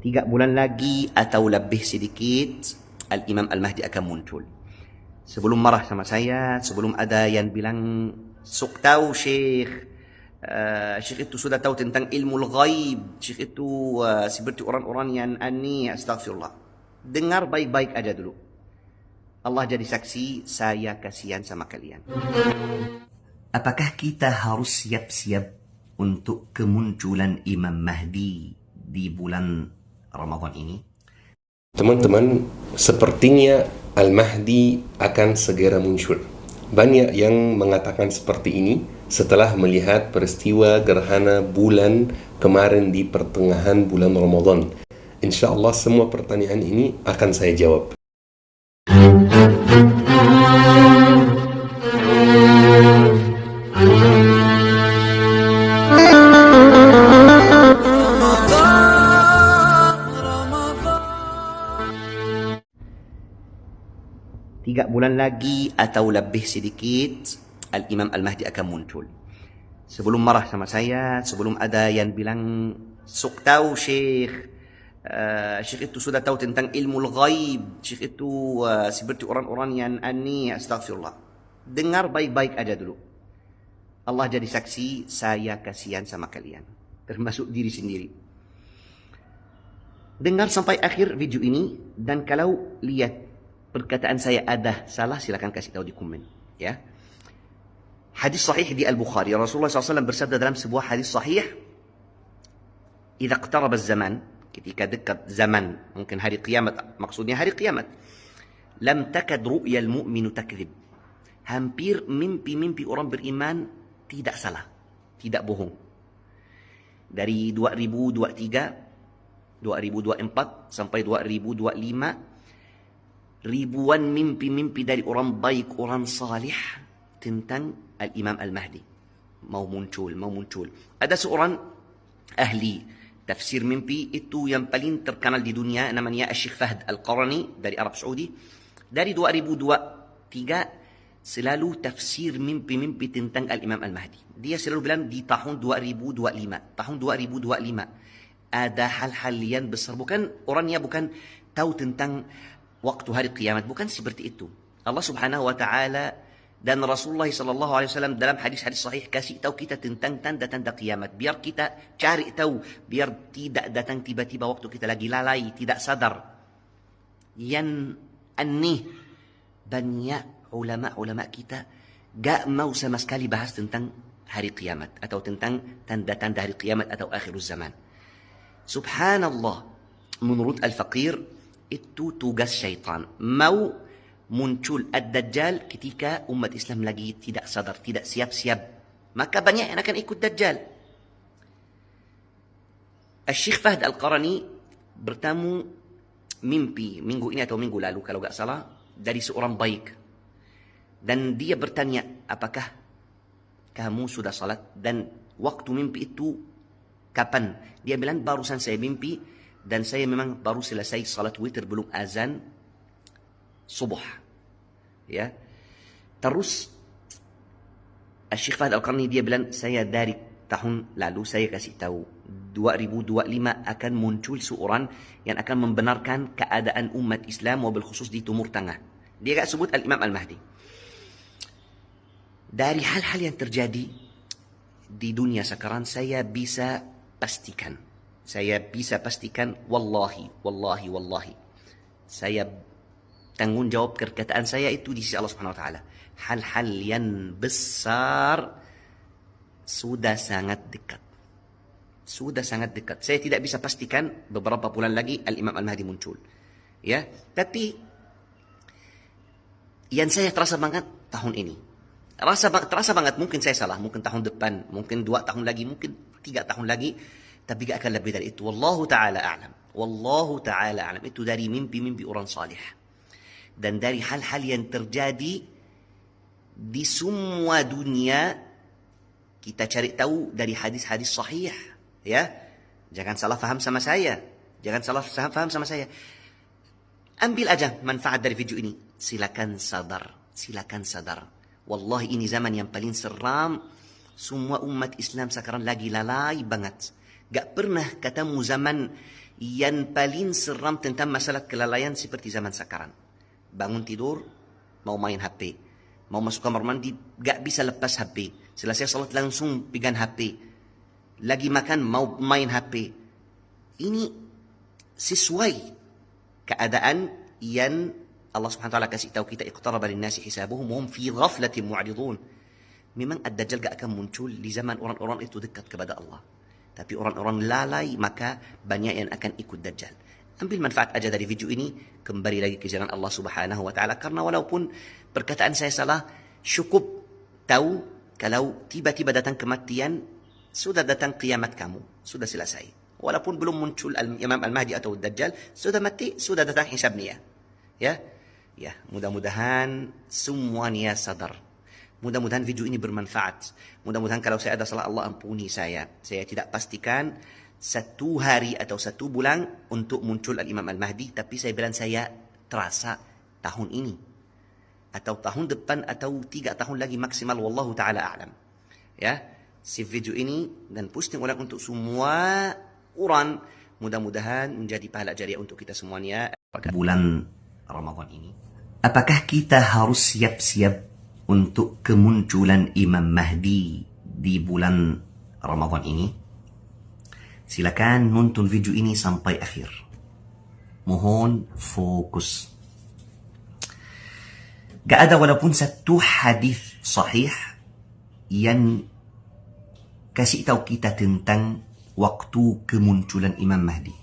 3 bulan lagi atau lebih sedikit Al-Imam Al-Mahdi akan muncul. Sebelum marah sama saya, sebelum ada yang bilang, sok tahu Syekh, Syekh itu sudah tahu tentang ilmu ghaib, Syekh itu seperti orang-orang yang aneh, astagfirullah. Dengar baik-baik aja dulu. Allah jadi saksi, saya kasihan sama kalian. Apakah kita harus siap-siap untuk kemunculan Imam Mahdi di bulan Ramadan ini? Teman-teman, sepertinya Al-Mahdi akan segera muncul. Banyak yang mengatakan seperti ini setelah melihat peristiwa gerhana bulan kemarin di pertengahan bulan Ramadan. InsyaAllah semua pertanyaan ini akan saya jawab. Tiga bulan lagi atau lebih sedikit Al-Imam Al-Mahdi akan muncul. Sebelum marah sama saya, sebelum ada yang bilang, sok tahu Syekh, Syekh itu sudah tahu tentang ilmu ghaib, Syekh itu seperti orang-orang yang aneh, astagfirullah. Dengar baik-baik aja dulu. Allah jadi saksi, saya kasihan sama kalian, termasuk diri sendiri. Dengar sampai akhir video ini, dan kalau lihat perkataan saya ada salah, silakan kasih tahu di komen, ya. Hadis sahih di Al-Bukhari, Rasulullah SAW bersabda dalam sebuah hadis sahih, "Idza iqtaraba az-zaman", ketika dekat zaman, mungkin hari kiamat, maksudnya hari kiamat, "lam takad ru'ya al-mu'minu takdzib." Hampir mimpi-mimpi orang beriman tidak salah, tidak bohong. Dari 2023, 2024 sampai 2025, ribuan mimpi-mimpi dari orang baik, orang salih tentang Al-Imam Al-Mahdi. Mau muncul. Ada seorang ahli tafsir mimpi itu yang paling terkenal di dunia, namanya Syekh Fahd Al-Qarani dari Arab Saudi. Dari 2023 selalu tafsir mimpi-mimpi tentang Al-Imam Al-Mahdi. Dia selalu bilang di tahun 2025 ada hal-hal yang besar. Orangnya bukan tahu tentang waktu hari kiamat, bukan seperti itu. Allah Subhanahu wa taala dan Rasulullah sallallahu alaihi wasallam dalam hadis-hadis sahih kasih tahu kita tentang tanda-tanda kiamat, biar kita cari tahu, biar tidak datang tiba-tiba waktu kita lagi lalai, tidak sadar. Yang aneh, banyak ulama-ulama kita gak mau sama sekali bahas tentang hari kiamat atau tentang tanda-tanda hari kiamat atau akhirul zaman. Subhanallah, menurut Al-Faqir, itu tugas syaitan. Mau muncul Ad-Dajjal ketika umat Islam lagi tidak sadar, tidak siap-siap. Maka banyak yang akan ikut Dajjal. Syekh Fahd Al-Qarani bertamu mimpi minggu ini atau minggu lalu kalau gak salah dari seorang baik. Dan dia bertanya, apakah kamu sudah salat? Dan waktu mimpi itu kapan? Dia bilang, barusan saya mimpi dan saya memang baru selesai salat witir, belum azan subuh. Ya. Terus Syekh Fahd Al-Qarni dia bilang, saya dari tahun lalu saya kasih tahu 2025 akan muncul seorang yang akan membenarkan keadaan umat Islam, wabil khusus di Timur Tengah. Dia gak sebut Al-Imam Al-Mahdi. Dari hal-hal yang terjadi di dunia sekarang, saya bisa pastikan, wallahi, saya tanggung jawab perkataan saya itu di sisi Allah Subhanahu wa taala. Hal-hal yang besar sudah sangat dekat. Saya tidak bisa pastikan beberapa bulan lagi Al-Imam Al-Mahdi muncul. Ya, tapi yang saya terasa banget tahun ini. Terasa banget, mungkin saya salah, mungkin tahun depan, mungkin 2 tahun lagi, mungkin 3 tahun lagi, tapi gak akan lebih dari itu. Wallahu ta'ala a'lam. Itu dari mimpi-mimpi orang salih. Dan dari hal-hal yang terjadi di semua dunia, kita cari tahu dari hadis-hadis sahih. Ya, jangan salah faham sama saya. Ambil aja manfaat dari video ini. Silakan sadar. Wallahi ini zaman yang paling seram. Semua umat Islam sekarang lagi lalai banget. Gak pernah ketemu zaman yang paling seram tentang masalah kelalaian seperti zaman sekarang. Bangun tidur, mau main HP. Mau masuk kamar mandi, gak bisa lepas HP. Selesai salat langsung pegang HP. Lagi makan, mau main HP. Ini sesuai keadaan yang Allah subhanahu wa ta'ala kasih tahu kita, iqtaraba linnasi hisabuhum wa hum fi ghaflatin mu'ridun. Memang ad-dajjal gak akan muncul di zaman orang-orang itu dekat kepada Allah. Tapi orang-orang lalai, maka banyak yang akan ikut Dajjal. Ambil manfaat aja dari video ini, kembali lagi ke jalan Allah subhanahu wa ta'ala. Karena walaupun perkataan saya salah, cukup tahu kalau tiba-tiba datang kematian, sudah datang kiamat kamu, sudah selesai. Walaupun belum muncul Imam Al-Mahdi atau Dajjal, sudah mati, sudah datang hisabnya. Ya, mudah-mudahan semuanya sadar. Mudah-mudahan video ini bermanfaat. Mudah-mudahan kalau saya ada salah, Allah ampuni saya. Saya tidak pastikan 1 hari atau 1 bulan untuk muncul Al-Imam Al-Mahdi, tapi saya bilang saya terasa tahun ini atau tahun depan atau 3 tahun lagi maksimal, wallahu taala a'lam. Ya, save video ini dan posting ulang untuk semua orang. Mudah-mudahan menjadi pahala jariah untuk kita semuanya. Bulan Ramadan ini, apakah kita harus siap-siap untuk kemunculan Imam Mahdi di bulan Ramadan ini? Silakan nonton video ini sampai akhir. Mohon fokus. Gak ada walaupun 1 hadis sahih yang kasih tahu kita tentang waktu kemunculan Imam Mahdi.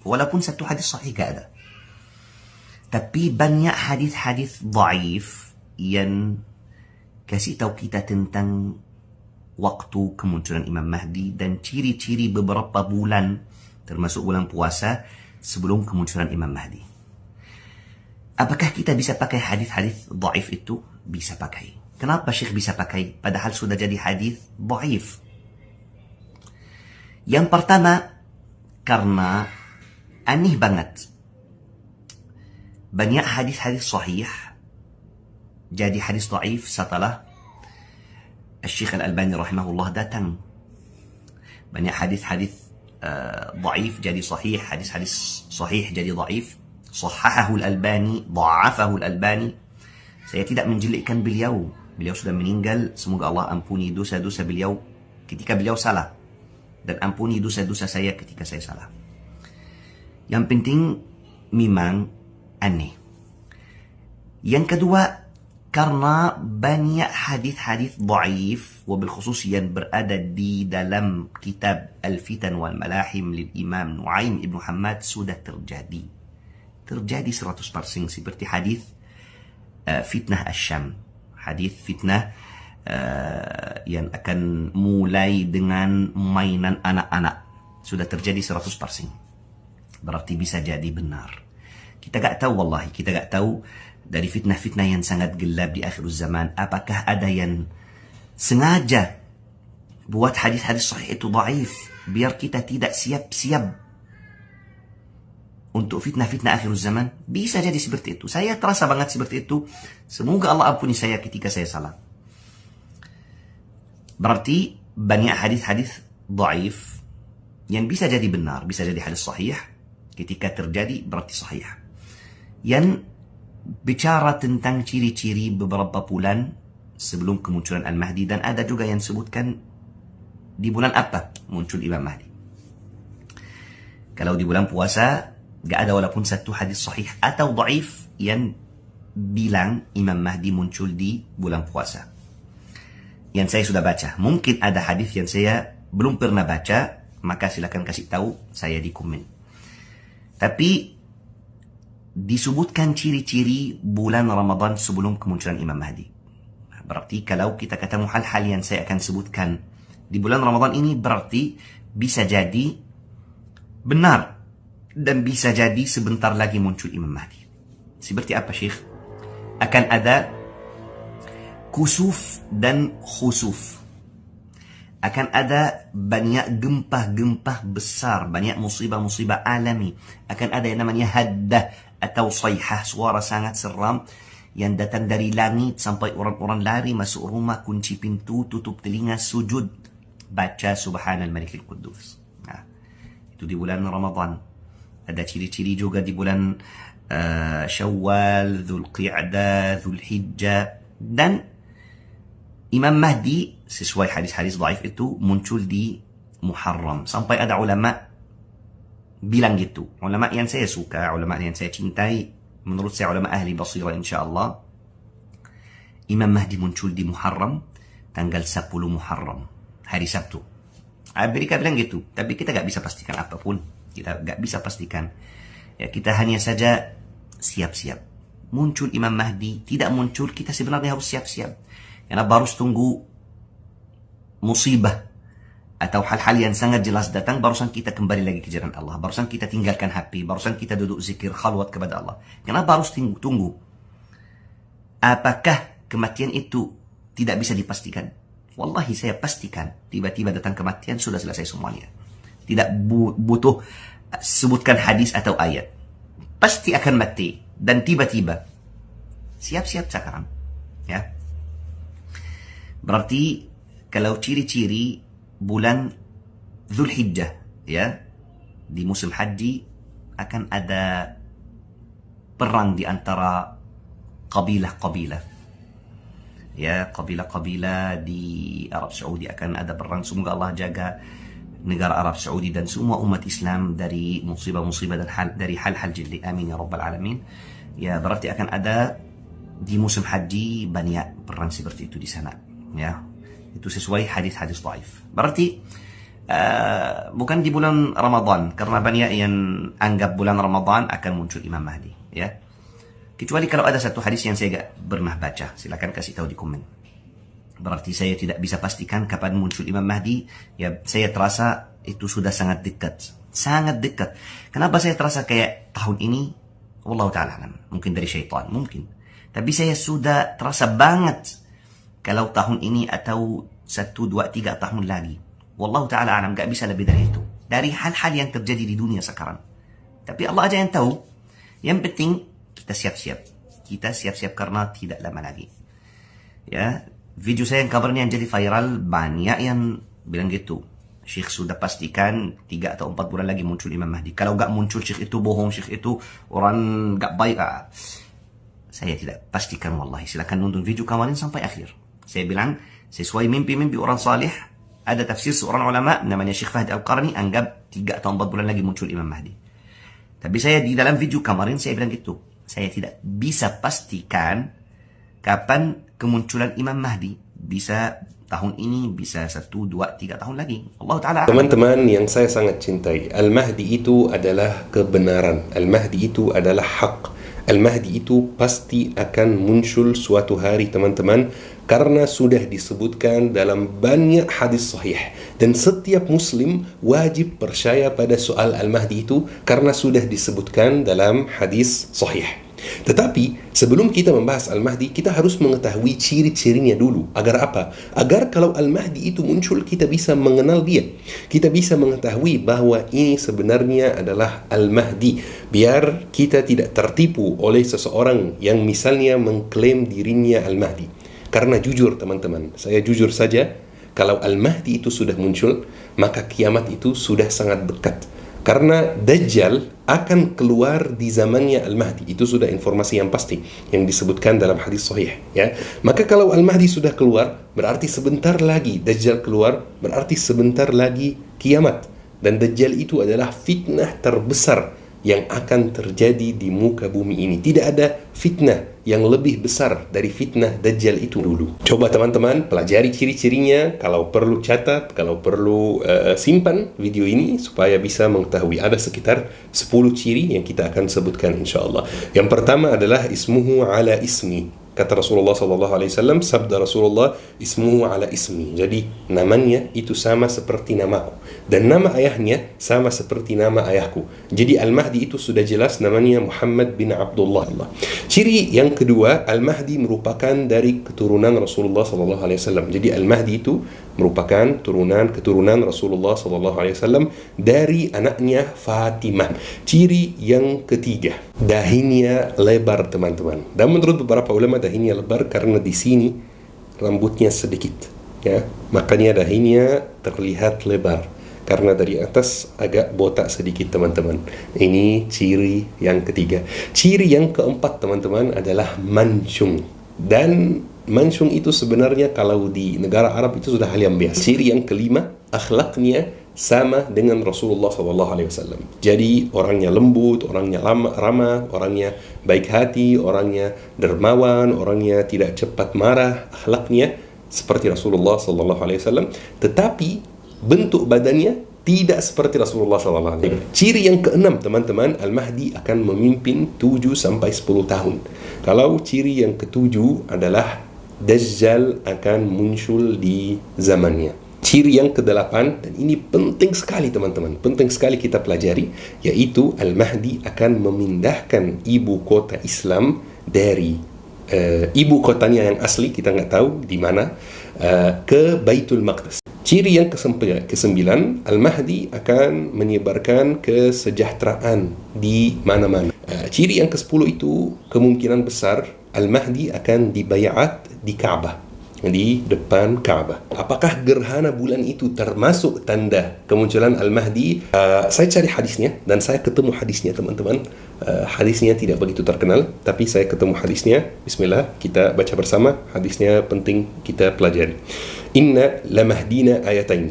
Walaupun 1 hadis sahih gak ada. Tapi banyak hadis-hadis dhaif yang kasih tahu kita tentang waktu kemunculan Imam Mahdi dan ciri-ciri beberapa bulan, termasuk bulan puasa, sebelum kemunculan Imam Mahdi. Apakah kita bisa pakai hadis-hadis dhaif itu? Bisa pakai. Kenapa Syekh bisa pakai? Padahal sudah jadi hadis dhaif. Yang pertama, karena aneh banget. Banyak hadis-hadis sahih jadi hadis dhaif setelah Syekh Al-Albani rahimahullah datang. Banyak hadis-hadis dhaif jadi sahih, hadis-hadis sahih jadi dhaif. Sahahahu Al-Albani, dha'afahu Al-Albani. Saya tidak menjelekkan beliau. Beliau sudah meninggal, semoga Allah ampuni dosa-dosa beliau ketika beliau salah, dan ampuni dosa-dosa saya ketika saya salah. Yang penting memang aneh. Yang kedua, karena banyak hadis-hadis dhaif, wabil khusus yang berada di dalam kitab Al-Fitan wal Malahim lil Imam Nuaim Ibn Hammad sudah terjadi 100%, seperti hadis fitnah Asyam, hadis fitnah yang akan mulai dengan mainan anak-anak, sudah terjadi 100%. Berarti bisa jadi benar. Kita gak tahu, wallahi kita gak tahu. Dari fitnah-fitnah yang sangat gelap di akhir zaman, apakah ada yang sengaja buat hadis-hadis sahih itu dhaif biar kita tidak siap-siap untuk fitnah-fitnah akhir zaman? Bisa jadi seperti itu. Saya terasa banget seperti itu. Semoga Allah ampuni saya ketika saya salah. Berarti banyak hadis-hadis dhaif yang bisa jadi benar, bisa jadi hadis sahih. Ketika terjadi berarti sahih. Yang bicara tentang ciri-ciri beberapa bulan sebelum kemunculan Al-Mahdi, dan ada juga yang sebutkan di bulan apa muncul Imam Mahdi. Kalau di bulan puasa, gak ada walaupun 1 hadis sahih atau dhaif yang bilang Imam Mahdi muncul di bulan puasa. Yang saya sudah baca, mungkin ada hadis yang saya belum pernah baca, maka silakan kasih tahu saya di komen. Tapi disebutkan ciri-ciri bulan Ramadan sebelum kemunculan Imam Mahdi. Berarti kalau kita ketemu hal-hal yang saya akan sebutkan di bulan Ramadan ini, berarti bisa jadi benar dan bisa jadi sebentar lagi muncul Imam Mahdi. Seperti apa, Syekh? Akan ada kusuf dan khusuf. Akan ada banyak gempa-gempa besar, banyak musibah-musibah alami. Akan ada yang namanya haddah atau sayhah, suara sangat seram yang datang dari langit sampai orang-orang lari masuk rumah, kunci pintu, tutup telinga, sujud, baca Subhanal Malikil Quddus. Nah, itu di bulan Ramadan. Ada ciri-ciri juga di bulan Syawal, Dzulqa'dah, Dzulhijjah. Dan Imam Mahdi sesuai hadis-hadis dhaif itu muncul di Muharram. Sampai ada ulama bilang gitu. Ulama yang saya suka, ulama yang saya cintai, menurut saya ulama ahli basirah insyaAllah. Imam Mahdi muncul di Muharram tanggal 10 Muharram, hari Sabtu. Mereka bilang gitu, tapi kita gak bisa pastikan apapun. Kita gak bisa pastikan. Ya, kita hanya saja siap-siap. Muncul Imam Mahdi, tidak muncul, kita sebenarnya harus siap-siap. Karena baru tunggu musibah atau hal-hal yang sangat jelas datang, barusan kita kembali lagi ke jalan Allah. Barusan kita tinggalkan HP, barusan kita duduk zikir khalwat kepada Allah. Kenapa harus tunggu? Apakah kematian itu tidak bisa dipastikan? Wallahi saya pastikan, tiba-tiba datang kematian, sudah selesai semuanya. Tidak butuh sebutkan hadis atau ayat. Pasti akan mati. Dan tiba-tiba. Siap-siap sekarang. Ya. Berarti, kalau ciri-ciri bulan Dzulhijjah, ya, di musim haji, akan ada perang di antara kabilah-kabilah. Ya, kabilah-kabilah di Arab Saudi akan ada perang. Semoga Allah jaga negara Arab Saudi dan semua umat Islam dari musibah-musibah dan dari hal-hal jeli. Amin ya rabbal alamin. Ya, berarti akan ada di musim haji banyak perang seperti itu di sana. Ya, itu sesuai hadis-hadis dhaif. Berarti bukan di bulan Ramadan, karena banyak yang anggap bulan Ramadan akan muncul Imam Mahdi. Ya, kecuali kalau ada satu hadis yang saya gak pernah baca, silakan kasih tahu di komen. Berarti saya tidak bisa pastikan kapan muncul Imam Mahdi. Ya, saya terasa itu sudah sangat dekat. Sangat dekat. Kenapa saya terasa kayak tahun ini? Wallahu ta'ala alam. Mungkin dari syaitan, mungkin. Tapi saya sudah terasa banget kalau tahun ini atau 1, 2, 3 tahun lagi. Wallahu ta'ala alam, gak bisa lebih dari itu. Dari hal-hal yang terjadi di dunia sekarang. Tapi Allah aja yang tahu. Yang penting kita siap-siap. Kita siap-siap karena tidak lama lagi. Ya, video saya yang kabarnya yang jadi viral, banyak yang bilang gitu. Syekh sudah pastikan 3 atau 4 bulan lagi muncul Imam Mahdi. Kalau gak muncul Syekh itu bohong, Syekh itu orang gak baik. Saya tidak pastikan wallahi. Silakan nonton video kemarin sampai akhir. Saya bilang sesuai mimpi-mimpi orang saleh. Ada tafsir seorang ulama namanya Syekh Fahd Al-Qarni, anggap 3 atau 4 bulan lagi muncul Imam Mahdi. Tapi saya di dalam video kemarin saya bilang gitu. Saya tidak bisa pastikan kapan kemunculan Imam Mahdi. Bisa tahun ini, bisa 1, 2, 3 tahun lagi. Allah Ta'ala. Teman-teman yang saya sangat cintai, Al-Mahdi itu adalah kebenaran. Al-Mahdi itu adalah hak. Al-Mahdi itu pasti akan muncul suatu hari, teman-teman, karena sudah disebutkan dalam banyak hadis sahih. Dan setiap muslim wajib percaya pada soal Al-Mahdi itu karena sudah disebutkan dalam hadis sahih. Tetapi sebelum kita membahas Al-Mahdi, kita harus mengetahui ciri-cirinya dulu. Agar apa? Agar kalau Al-Mahdi itu muncul, kita bisa mengenal dia. Kita bisa mengetahui bahwa ini sebenarnya adalah Al-Mahdi. Biar kita tidak tertipu oleh seseorang yang misalnya mengklaim dirinya Al-Mahdi. Karena jujur teman-teman, saya jujur saja, kalau Al-Mahdi itu sudah muncul, maka kiamat itu sudah sangat dekat. Karena Dajjal akan keluar di zamannya Al-Mahdi. Itu sudah informasi yang pasti yang disebutkan dalam hadis sahih, ya. Maka kalau Al-Mahdi sudah keluar, berarti sebentar lagi Dajjal keluar, berarti sebentar lagi kiamat. Dan Dajjal itu adalah fitnah terbesar yang akan terjadi di muka bumi ini. Tidak ada fitnah yang lebih besar dari fitnah Dajjal itu dulu. Coba teman-teman pelajari ciri-cirinya. Kalau perlu catat, kalau perlu simpan video ini supaya bisa mengetahui. Ada sekitar 10 ciri yang kita akan sebutkan insyaAllah. Yang pertama adalah ismuhu ala ismi. Kata Rasulullah SAW, sabda Rasulullah, ismuhu ala ismi. Jadi namanya itu sama seperti namaku, dan nama ayahnya sama seperti nama ayahku. Jadi Al-Mahdi itu sudah jelas namanya Muhammad bin Abdullah. Ciri yang kedua, Al-Mahdi merupakan dari keturunan Rasulullah SAW. Jadi Al-Mahdi itu merupakan keturunan Rasulullah SAW dari anaknya Fatimah. Ciri yang ketiga, dahinya lebar teman-teman. Dan menurut beberapa ulama dahinya lebar karena di sini rambutnya sedikit, ya. Makanya dahinya terlihat lebar. karena dari atas agak botak sedikit teman-teman. Ini ciri yang ketiga. Ciri yang keempat teman-teman adalah mancung. Dan mancung itu sebenarnya kalau di negara Arab itu sudah hal yang biasa. Ciri yang kelima, akhlaknya sama dengan Rasulullah SAW. Jadi orangnya lembut, orangnya ramah, orangnya baik hati, orangnya dermawan, orangnya tidak cepat marah, akhlaknya seperti Rasulullah SAW. Tetapi bentuk badannya tidak seperti Rasulullah SAW. Ciri yang keenam teman-teman, Al-Mahdi akan memimpin 7 sampai 10 tahun. Kalau ciri yang ketujuh adalah Dajjal akan muncul di zamannya. Ciri yang kedelapan, dan ini penting sekali teman-teman, penting sekali kita pelajari, yaitu Al-Mahdi akan memindahkan ibu kota Islam dari ibu kotanya yang asli, kita nggak tahu di mana, ke Baitul Maqdis. Ciri yang kesembilan, Al-Mahdi akan menyebarkan kesejahteraan di mana-mana. Ciri yang ke-10 itu kemungkinan besar Al-Mahdi akan dibayat di Ka'bah, di depan Ka'bah. Apakah gerhana bulan itu termasuk tanda kemunculan Al-Mahdi? Saya cari hadisnya dan saya ketemu hadisnya teman-teman. Hadisnya tidak begitu terkenal, tapi saya ketemu hadisnya. Bismillah, kita baca bersama. Hadisnya penting kita pelajari. Inna lamahdina ayatain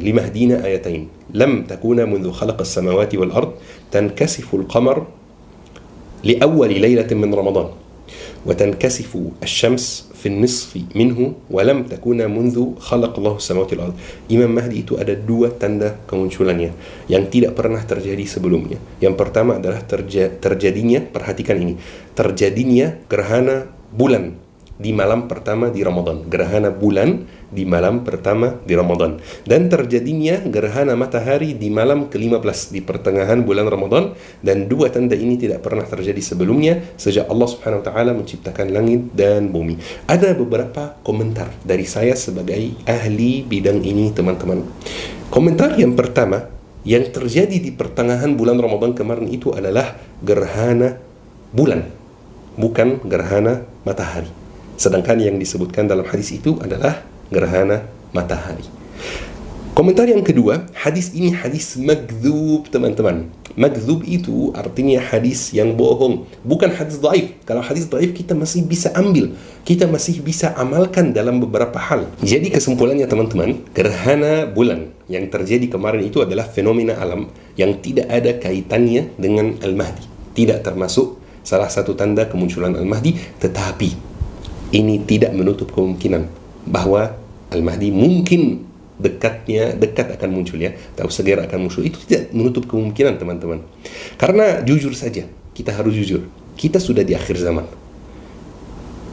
lam takuna منذ خلق السماوات والأرض تنكسف القمر لأول ليلة من رمضان وتنكسف الشمس في النصف منه ولم تكون منذ خلق الله السماوات والأرض. Imam Mahdi itu ada dua tanda kemunculannya yang tidak pernah terjadi sebelumnya. Yang pertama adalah terjadinya, perhatikan ini, terjadinya gerhana bulan di malam pertama di Ramadan. Gerhana bulan di malam pertama di Ramadan. Dan terjadinya gerhana matahari di malam ke-15 di pertengahan bulan Ramadan. Dan dua tanda ini tidak pernah terjadi sebelumnya sejak Allah Subhanahu wa taala menciptakan langit dan bumi. Ada beberapa komentar dari saya sebagai ahli bidang ini teman-teman. Komentar yang pertama, yang terjadi di pertengahan bulan Ramadan kemarin itu adalah gerhana bulan, bukan gerhana matahari. Sedangkan yang disebutkan dalam hadis itu adalah gerhana matahari. Komentar yang kedua, hadis ini hadis magdzub teman-teman. Magdzub itu artinya hadis yang bohong, bukan hadis dhaif. Kalau hadis dhaif kita masih bisa ambil, kita masih bisa amalkan dalam beberapa hal. Jadi kesimpulannya teman-teman, gerhana bulan yang terjadi kemarin itu adalah fenomena alam yang tidak ada kaitannya dengan Al-Mahdi. Tidak termasuk salah satu tanda kemunculan Al-Mahdi, tetapi ini tidak menutup kemungkinan bahwa Al-Mahdi mungkin dekat akan muncul ya, atau segera akan muncul. Itu tidak menutup kemungkinan teman-teman. Karena jujur saja, kita harus jujur, kita sudah di akhir zaman.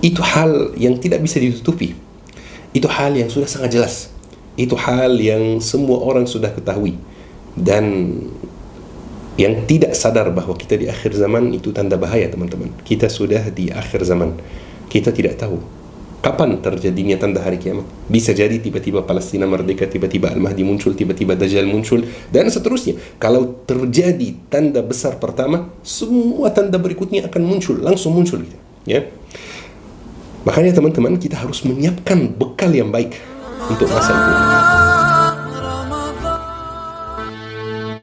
Itu hal yang tidak bisa ditutupi. Itu hal yang sudah sangat jelas. Itu hal yang semua orang sudah ketahui. Dan yang tidak sadar bahwa kita di akhir zaman itu tanda bahaya teman-teman. Kita sudah di akhir zaman. Kita tidak tahu kapan terjadinya tanda hari kiamat. Bisa jadi tiba-tiba Palestina merdeka, tiba-tiba Al-Mahdi muncul, tiba-tiba Dajjal muncul, dan seterusnya. Kalau terjadi tanda besar pertama, semua tanda berikutnya akan muncul, langsung muncul gitu, ya. Makanya teman-teman, kita harus menyiapkan bekal yang baik untuk masa itu.